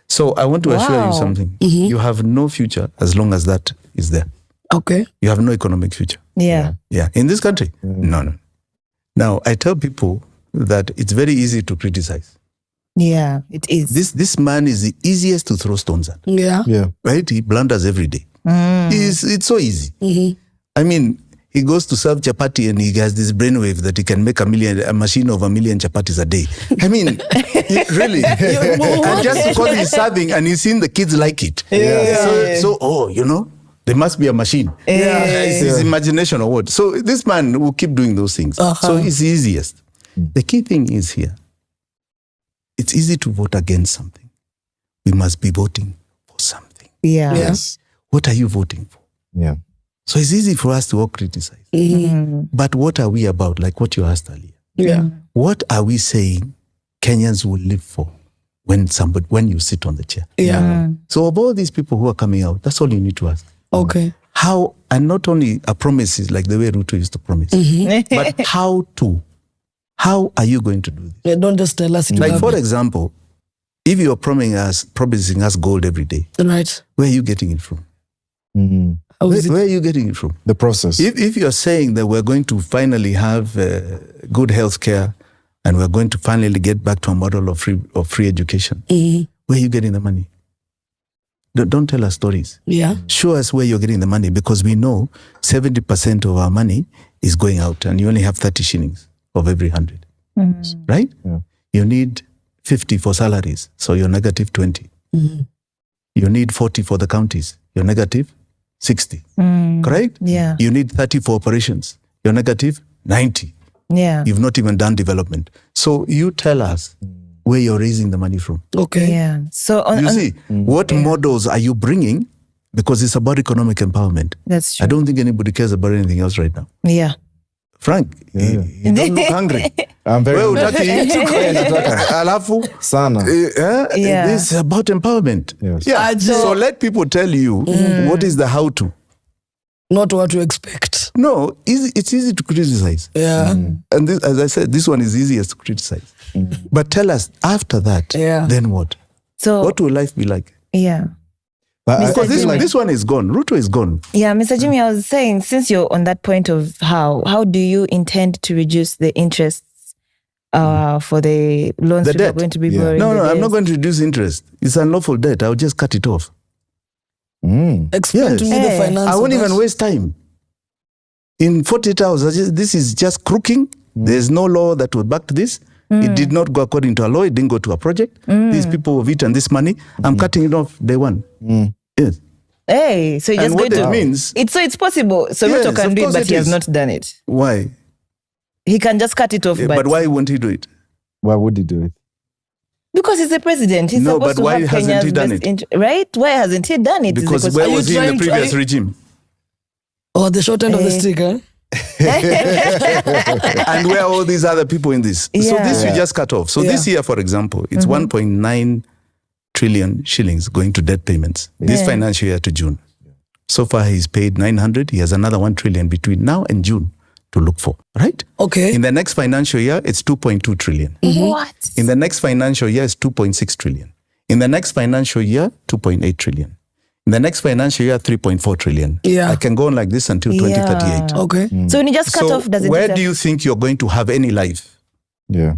So I want to assure you something. You have no future as long as that is there. Okay. You have no economic future. Yeah. Yeah. In this country? No. Now, I tell people that it's very easy to criticize. Yeah, it is. This man is the easiest to throw stones at. Yeah. Right? He blunders every day. It's so easy. I mean, he goes to serve chapati and he has this brainwave that he can make a machine of 1 million chapatis a day. I mean, really. And just because he's serving and he's seen the kids like it. So, there must be a machine. It's his imagination or what. So this man will keep doing those things. So it's the easiest. The key thing is here. It's easy to vote against something. We must be voting for something. Yeah. Yes. What are you voting for? Yeah. So it's easy for us to all criticize. But what are we about? Like what you asked earlier. Yeah. What are we saying Kenyans will live for when you sit on the chair? Yeah. So of all these people who are coming out, that's all you need to ask. Okay. How, and not only a promise is like the way Ruto used to promise, but how are you going to do this? Yeah, don't just tell us. Like, for example, if you're promising us gold every day, right, where are you getting it from? Where are you getting it from? The process. If you're saying that we're going to finally have good health care and we're going to finally get back to a model of free education, where are you getting the money? Don't tell us stories. Yeah. Show us where you're getting the money, because we know 70% of our money is going out and you only have 30 shillings of every 100. Right? Yeah. You need 50 for salaries, so you're negative 20. You need 40 for the counties, you're negative 60. Correct? Yeah. You need 30 for operations, you're negative 90. Yeah. You've not even done development. So you tell us where you're raising the money from. Okay. Yeah. So You see, what models are you bringing? Because it's about economic empowerment. That's true. I don't think anybody cares about anything else right now. Yeah. Frank, you don't look hungry. I'm very Wewe hutaki alafu sana. This is about empowerment. Yes. Yeah. So let people tell you what is the how to. Not what to expect. No, it's easy to criticize. Yeah. And this, as I said, this one is easiest to criticize. But tell us, after that, then what? So what will life be like? Yeah. But This one is gone. Ruto is gone. Yeah, Mr. Jimmy, I was saying, since you're on that point of how do you intend to reduce the interests for the loans The people are debt? going to be borrowing? No, the I'm not debts? going to reduce interest. It's unlawful debt. I'll just cut it off. Explain to me the finance. I won't even waste time. In 48 hours, this is just crooking. There's no law that would back this. It did not go according to a law. It didn't go to a project. These people have eaten this money. I'm cutting it off day one. Yes. Hey, so you're And just what going to... it means... It's possible. So Yes, Ruto can of do it, course but it he has is. not done it. Why? He can just cut it off. But why won't he do it? Why would he do it? Because he's the president. He's No, supposed but to why have hasn't Kenya's he done best right? Why hasn't he done it? Because where was he in the previous regime? Oh, the short end of the stick, huh? And where are all these other people in this? So this we just cut off. So this year, for example, it's 1.9 trillion shillings going to debt payments this financial year to June. So far, he's paid 900. He has another 1 trillion between now and June to look for, right? Okay. In the next financial year, it's 2.2 trillion. What? In the next financial year, it's 2.6 trillion. In the next financial year, 2.8 trillion. In the next financial year, 3.4 trillion. Yeah. I can go on like this until 2038. Okay. So when you just cut off, does it... where do you think you're going to have any life? Yeah.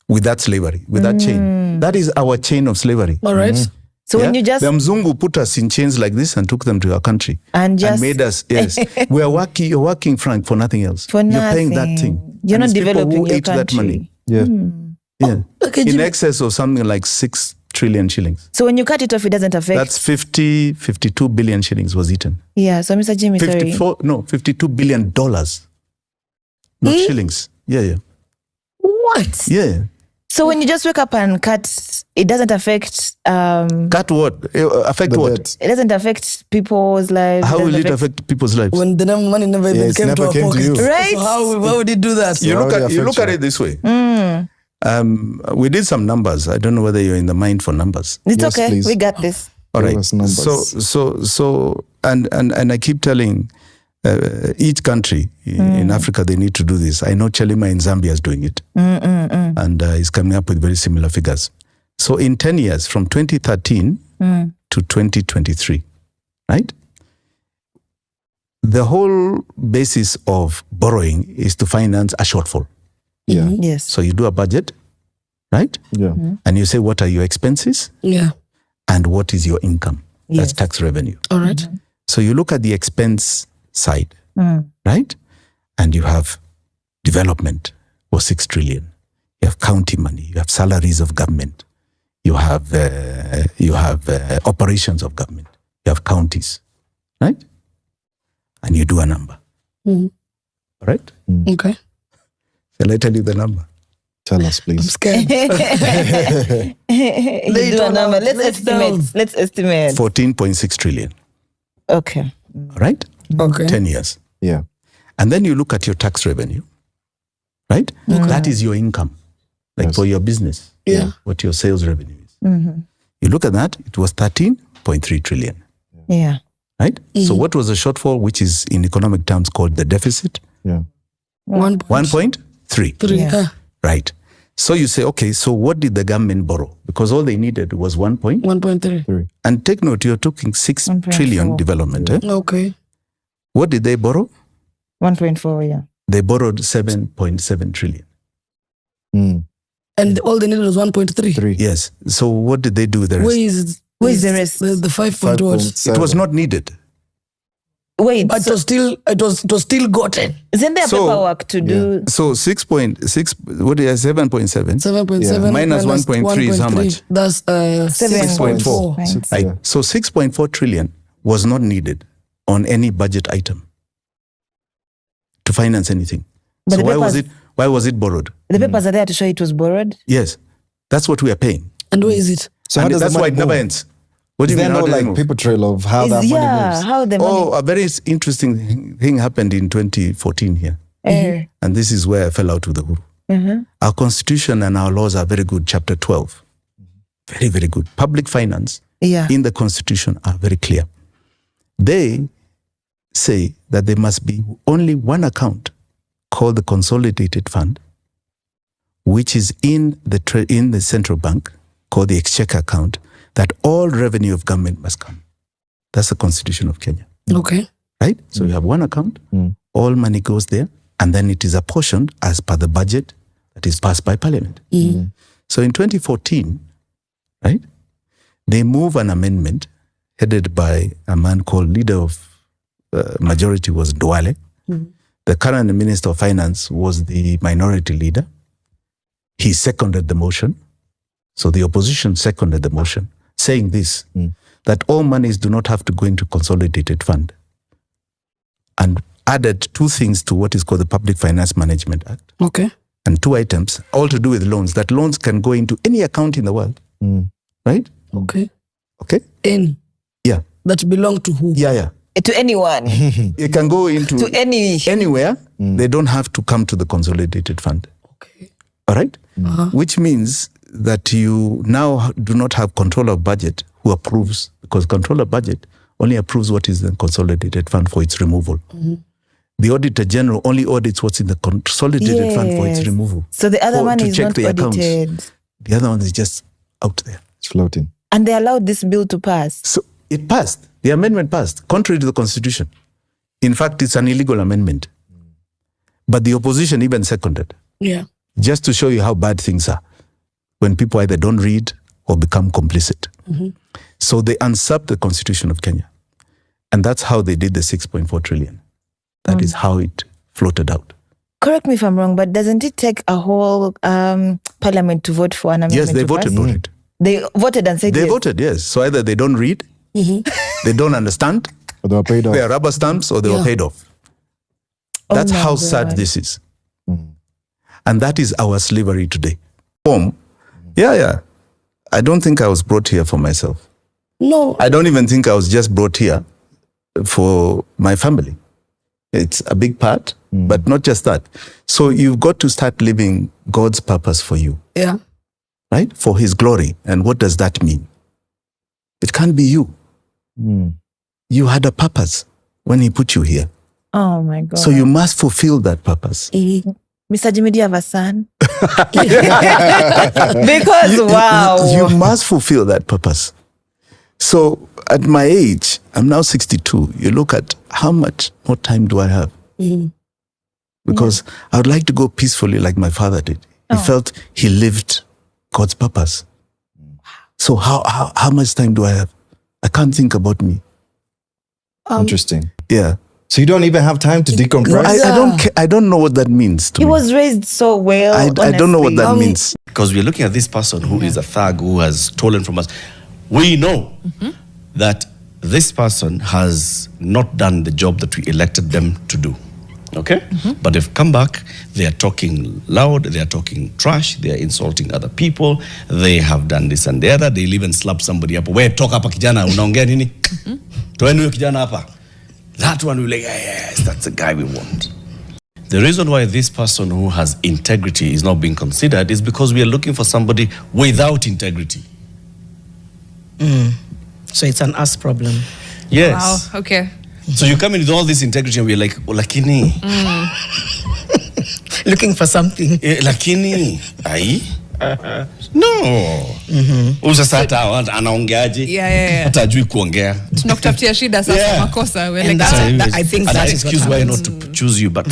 With that slavery, with that chain. That is our chain of slavery. All right. So when you just... The Mzungu put us in chains like this and took them to our country. And made us, yes. You're working, Frank, for nothing else. For You're nothing. paying that thing. You're And not it's people developing who your ate that money. country. Yeah. Yeah. Okay, In Jimmy. excess of something like 6 trillion shillings. So when you cut it off, it doesn't affect... That's 52 billion shillings was eaten. Yeah, so Mr. Jimmy, sorry. $52 billion. Not shillings. Yeah. What? Yeah. So when you just wake up and cut, it doesn't affect... Cut what? Affect The what? debt. It doesn't affect people's lives. How doesn't will it affect people's lives? When the money never even it came to never our came to pocket. you. Right? So how would he do that? You How look will at it you look affect at you? it this way. We did some numbers. I don't know whether you're in the mind for numbers. It's Yes, okay. please. We got this. All Give right. us numbers. So and I keep telling each country in Africa they need to do this. I know Chelima in Zambia is doing it, and he's coming up with very similar figures. So in 10 years, from 2013 to 2023, right? The whole basis of borrowing is to finance a shortfall. Yeah. Yes. So you do a budget, right? Yeah. And you say, what are your expenses Yeah. and what is your income? Yes. That's tax revenue. All right. So you look at the expense side, right? And you have development for 6 trillion. You have county money. You have salaries of government. You have operations of government. You have counties, right? And you do a number, all right? Okay. Shall I tell you the number? Tell us, I'm please. scared. You Lay it do a on number. out. Let's Lay it estimate. down. Let's estimate. 14.6 trillion, Okay. all right? Okay. 10 years. Yeah. And then you look at your tax revenue, right? That is your income, like Yes. for your business, Yeah. what your sales revenue is. You look at that, it was 13.3 trillion, Yeah. right? So what was the shortfall, which is in economic terms called the deficit? Yeah. 1.3, Yeah. right? So you say, okay, so what did the government borrow? Because all they needed was 1.3. 3. and take note, you're talking 6 1.4. trillion development. Eh? Okay. What did they borrow? 1.4, yeah. They borrowed 7.7 trillion. And all they needed was 1.3. 3. Yes. So what did they do with the rest? Where is the rest? The 5 point what? 5.7. It was not needed. Wait, But it was still gotten. isn't there So- paperwork to do? So 6.6, what is 7.7? 7.7 Yeah. Minus 1.3 is how much? That's 6.4. Right. Right. Yeah. So 6.4 trillion was not needed on any budget item to finance anything. But So the why was it borrowed? The papers are there to show it was borrowed. Yes. That's what we are paying. And where is it? So how And does that's the why money it never move? ends. What do Is you there mean? no How does it like move? paper trail of how that money moves? How the money. Oh, a very interesting thing happened in 2014 here. And this is where I fell out with the guru. Our constitution and our laws are very good. Chapter 12. Very, very good. Public finance Yeah. in the constitution are very clear. They say that there must be only one account called the consolidated fund, which is in the central bank, called the exchequer account, that all revenue of government must come. That's the constitution of Kenya. Okay. Right? So you have one account, all money goes there, and then it is apportioned as per the budget that is passed by parliament. So in 2014, right, they move an amendment headed by a man called leader of majority was Duale. The current minister of finance was the minority leader. He seconded the motion. So the opposition seconded the motion, saying this, that all monies do not have to go into consolidated fund, and added 2 things to what is called the Public Finance Management Act, Okay. and 2 items, all to do with loans, that loans can go into any account in the world, right? Okay. Okay? Any Yeah. that belong to who? Yeah. To anyone. It can go into To any. anywhere. They don't have to come to the consolidated fund. Okay. All right? Which means that you now do not have control of budget who approves, because control of budget only approves what is in the consolidated fund for its removal. The Auditor General only audits what's in the consolidated fund for its Yes. removal. So the other one to is check not the accounts. audited. The other one is just out there. It's floating. And they allowed this bill to pass. So it passed. The amendment passed, contrary to the constitution. In fact, it's an illegal amendment. But the opposition even seconded, Yeah. just to show you how bad things are when people either don't read or become complicit. So they usurped the constitution of Kenya. And that's how they did the 6.4 trillion. That is how it floated out. Correct me if I'm wrong, but doesn't it take a whole parliament to vote for an amendment? Yes, they to voted pass? for it. They voted and said They yes. voted, yes. So either they don't read, they don't understand, But they were paid off. they are rubber stamps, or they were paid off. Oh That's my how God. sad this is. And that is our slavery today. Yeah. I don't think I was brought here for myself. No. I don't even think I was just brought here for my family. It's a big part, but not just that. So you've got to start living God's purpose for you, Yeah. right? For his glory. And what does that mean? It can't be you. You had a purpose when he put you here. Oh my God. So you must fulfill that purpose. Mr. Jimmy, do you have a son? Because wow. You must fulfill that purpose. So at my age, I'm now 62. You look at how much more time do I have? Because I would like to go peacefully like my father did. He felt he lived God's purpose. So how much time do I have? I can't think about me. Interesting. Yeah. So you don't even have time to decompress? I don't know what that means to He me. was raised so well. I don't know what that means. Because we're looking at this person who is a thug who has stolen from us. We know that this person has not done the job that we elected them to do. Okay? But they've come back, they are talking loud, they are talking trash, they are insulting other people, they have done this and the other, they'll even slap somebody up. We talk hapa kijana, unaongea nini? Toeni huyo kijana hapa. That one will like, yes, that's the guy we want. The reason why this person who has integrity is not being considered is because we are looking for somebody without integrity. So it's an us problem. Yes. Wow, okay. So you come in with all this integrity and we're like, oh, lakini. Looking for something. Lakini. Ai? No. Sasa hata anaongeaje? Yeah. Hata ajui kuongea. Tunakutafutia shida sasa makosa. We're And like, I think And that I is what excuse why happens. not to choose you, but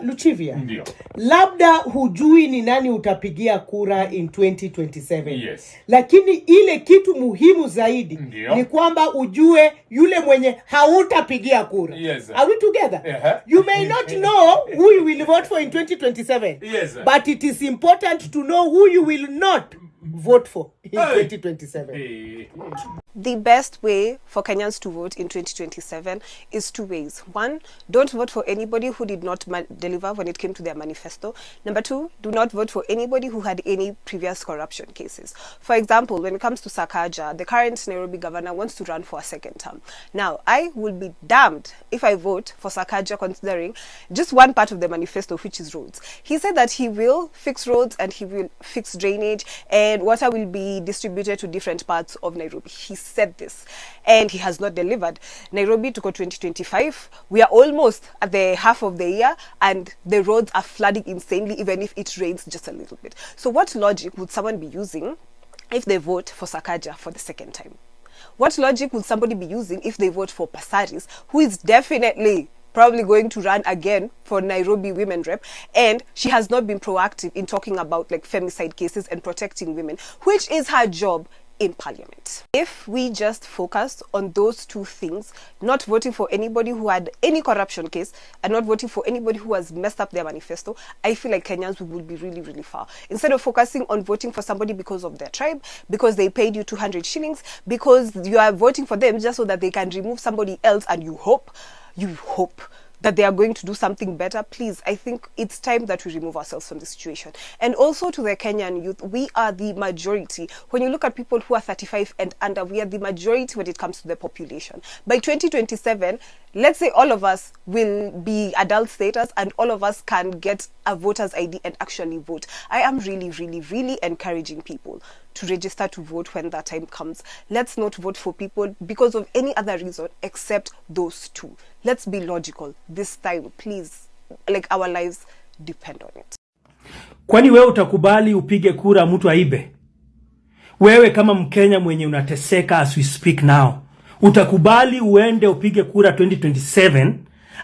Luchivia, labda hujui ni nani utapigia kura in 2027. Yes. Lakini ile kitu muhimu zaidi ni kwamba ujue yule mwenye hautapigia kura. Yes. Are we together? Uh-huh. You may not know who you will vote for in 2027. Yes. But it is important to know who you will not vote for in 2027. The best way for Kenyans to vote in 2027 is two ways. One, don't vote for anybody who did not deliver when it came to their manifesto. Number two, do not vote for anybody who had any previous corruption cases. For example, when it comes to Sakaja, the current Nairobi governor wants to run for a second term. Now, I will be damned if I vote for Sakaja considering just one part of the manifesto, which is roads. He said that he will fix roads and he will fix drainage and water will be distributed to different parts of Nairobi. He said this and he has not delivered. Nairobi to go 2025, we are almost at the half of the year and the roads are flooding insanely even if it rains just a little bit. So what logic would someone be using if they vote for Sakaja for the second time? What logic would somebody be using if they vote for Pasaris, who is definitely probably going to run again for Nairobi women rep, and she has not been proactive in talking about like femicide cases and protecting women, which is her job in parliament. If we just focus on those two things, not voting for anybody who had any corruption case and not voting for anybody who has messed up their manifesto, I feel like Kenyans will be really, really far. Instead of focusing on voting for somebody because of their tribe, because they paid you 200 shillings, because you are voting for them just so that they can remove somebody else and you hope that they are going to do something better. Please, I think it's time that we remove ourselves from the situation. And also to the Kenyan youth, we are the majority. When you look at people who are 35 and under, we are the majority when it comes to the population. By 2027, let's say all of us will be adult status and all of us can get a voter's ID and actually vote. I am really, really, really encouraging people to register to vote when that time comes. Let's not vote for people because of any other reason except those two. Let's be logical this time, please. Like our lives depend on it. Kwani wewe utakubali upige kura mtu aibe? Wewe kama Mkenya mwenye unateseka as we speak now, utakubali uende upige kura 2027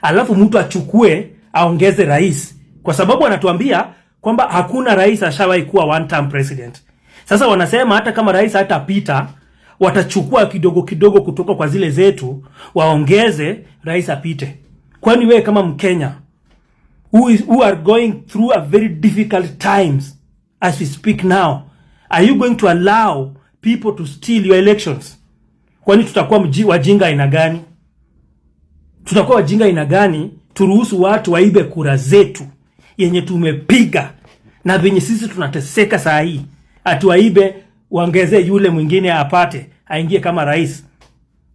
alafu mtu achukue aongeze rais? Kwa sababu anatuambia kwamba hakuna rais ashawahi kuwa one term president. Sasa wanasema hata kama rais hatapita, watachukua kidogo kidogo kutoka kwa zile zetu waongeze rais apite. Kwani wewe kama Mkenya who are going through a very difficult times as we speak now, are you going to allow people to steal your elections? Kwani tutakuwa wajinga aina gani? Tutakuwa wajinga aina gani turuhusu watu waibe kura zetu yenye tumepiga na venye sisi tunateseka saa hii? Atuwaibe waongeze yule mwingine apate aingie kama rais.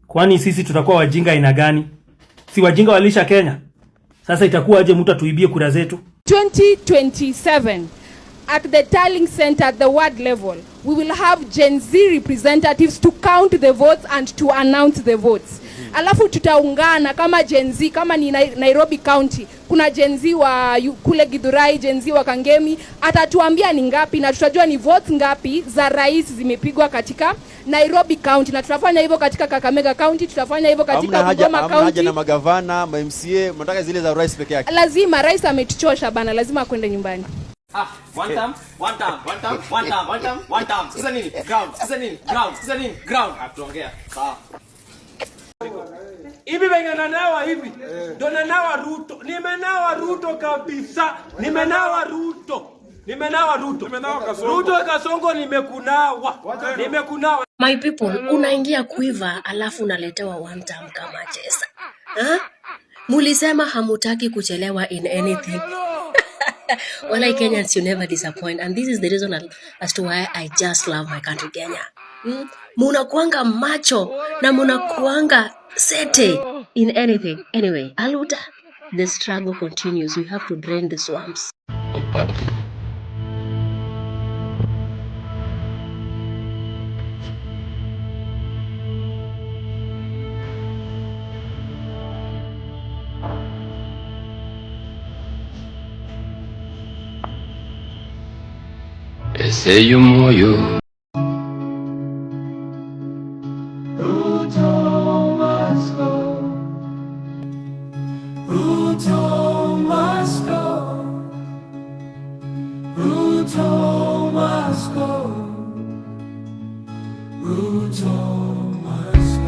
Kwani sisi tutakuwa wajinga aina gani? Si wajinga walisha Kenya. Sasa itakuwa aje mtu atuibie kura zetu? 2027 at the tallying center at the ward level, we will have Gen Z representatives to count the votes and to announce the votes. alafu tutaungana kama Genz, kama ni Nairobi County, kuna Genz wa kule Githurai, Genz wa Kangemi, atatuambia ni ngapi na tutajua ni votes ngapi za rais zimepigwa katika Nairobi County, na tutafanya hivyo katika Kakamega County, tutafanya hivyo katika Bungoma County. Hamna haja na magavana, MCA, mnataka zile za rais peke yake. Lazima rais ametuchosha bana, lazima akwende nyumbani. One time. Sasa nini? Ground. Atuongea. Sawa. Hivi venye nanawa hivi. Ndo nanawa Ruto. Nimenawa Ruto kabisa. Nimenawa Ruto. Ruto Kasongo nimekunawa. My people, unaingia kuiva alafu unaletewa one time kama chesa. Mulisema hamutaki kuchelewa in anything. Well, Kenyans, you never disappoint, and this is the reason as to why I just love my country, Kenya. Munakuanga macho na munakuanga sete in anything. Anyway, Aluta, the struggle continues. We have to drain the swamps. Ese yo moyo. Ruto must go. Ruto must go. Ruto must go. Ruto must go.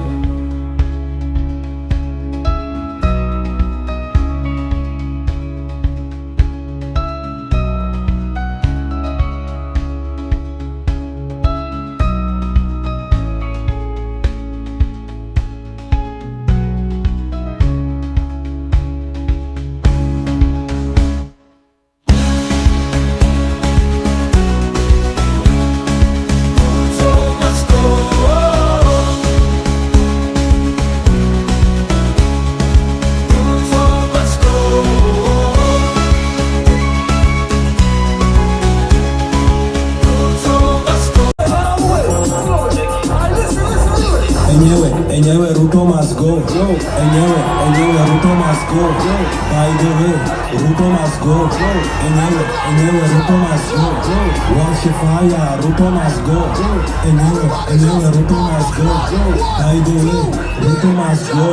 Enyewe Ruto must go. Enyewe Ruto must go. By the way, Ruto must go. Enyewe Ruto must go. Wash fire, Ruto must go. Enyewe Ruto must go. By the way, Ruto must go.